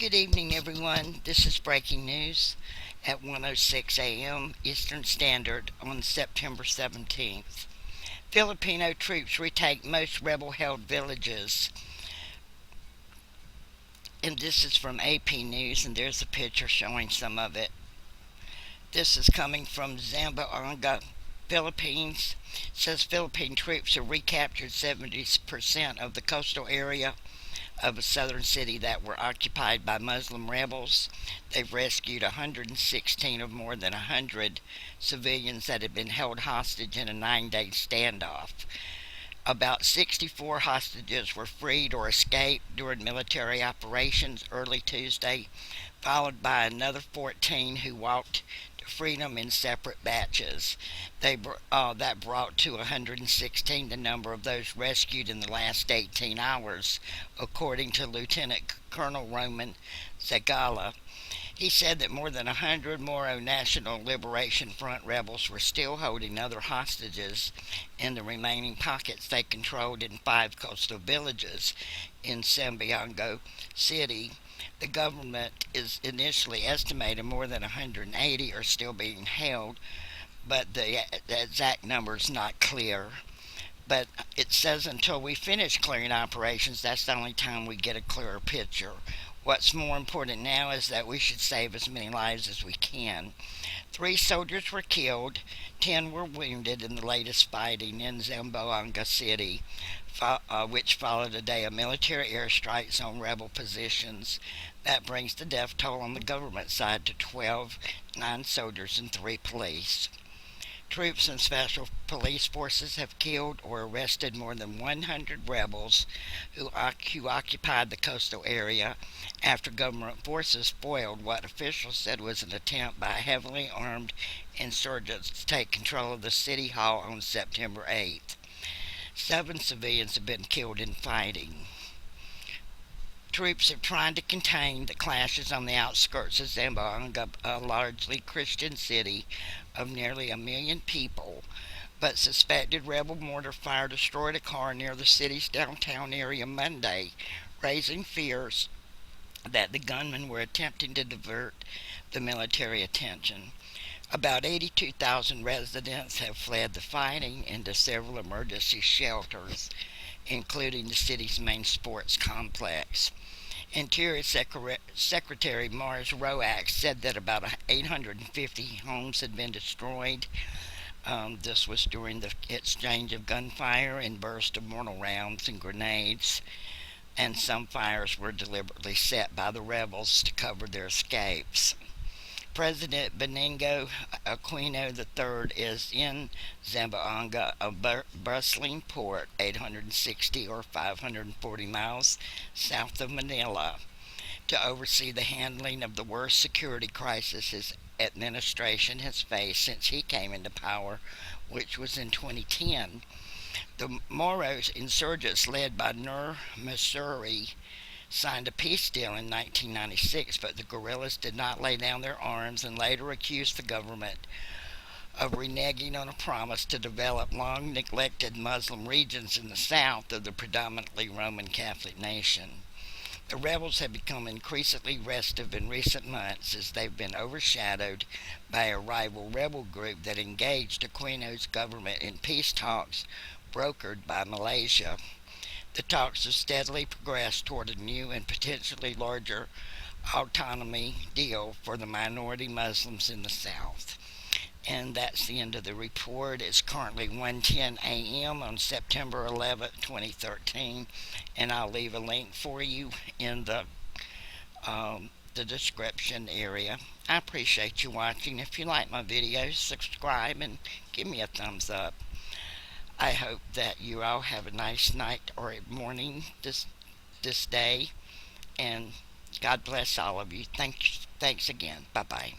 Good evening, everyone. This is breaking news at 1:06 a.m. Eastern Standard on September 17th. Filipino troops retake most rebel held villages. And this is from AP News, and there's a picture showing some of it. This is coming from Zamboanga, Philippines. It says Philippine troops have recaptured 70% of the coastal area of a southern city that were occupied by Muslim rebels. They've rescued 116 of more than 100 civilians that had been held hostage in a 9-day standoff. About 64 hostages were freed or escaped during military operations early Tuesday, followed by another 14 who walked to freedom in separate batches. That brought to 116 the number of those rescued in the last 18 hours, according to Lieutenant Colonel Roman Zagala. He said that more than 100 Moro National Liberation Front rebels were still holding other hostages in the remaining pockets they controlled in 5 coastal villages in Sambiango City. The government is initially estimated more than 180 are still being held, but the exact number is not clear. But it says until we finish clearing operations, that's the only time we get a clearer picture. What's more important now is that we should save as many lives as we can. 3 soldiers were killed, 10 were wounded in the latest fighting in Zamboanga City, which followed a day of military airstrikes on rebel positions. That brings the death toll on the government side to 12, 9 soldiers and 3 police. Troops and special police forces have killed or arrested more than 100 rebels who occupied the coastal area after government forces foiled what officials said was an attempt by heavily armed insurgents to take control of the city hall on September 8th. 7 civilians have been killed in fighting. Troops are trying to contain the clashes on the outskirts of Zamboanga, a largely Christian city of nearly 1 million people, but suspected rebel mortar fire destroyed a car near the city's downtown area Monday, raising fears that the gunmen were attempting to divert the military attention. About 82,000 residents have fled the fighting into several emergency shelters, including the city's main sports complex. Interior Secretary Mars Roax said that about 850 homes had been destroyed. This was during the exchange of gunfire and burst of mortar rounds and grenades, and some fires were deliberately set by the rebels to cover their escapes. President Benigno Aquino III is in Zamboanga, a bustling port 860 or 540 miles south of Manila, to oversee the handling of the worst security crisis his administration has faced since he came into power, which was in 2010. The Moros insurgents led by Nur Missouri signed a peace deal in 1996, but the guerrillas did not lay down their arms and later accused the government of reneging on a promise to develop long neglected Muslim regions in the south of the predominantly Roman Catholic nation. The rebels have become increasingly restive in recent months as they've been overshadowed by a rival rebel group that engaged Aquino's government in peace talks brokered by Malaysia. The talks have steadily progressed toward a new and potentially larger autonomy deal for the minority Muslims in the South. And that's the end of the report. It's currently 1:10 a.m. on September 11th, 2013, and I'll leave a link for you in the description area. I appreciate you watching. If you like my videos, subscribe and give me a thumbs up. I hope that you all have a nice night or morning this day, and God bless all of you. Thanks again. Bye bye.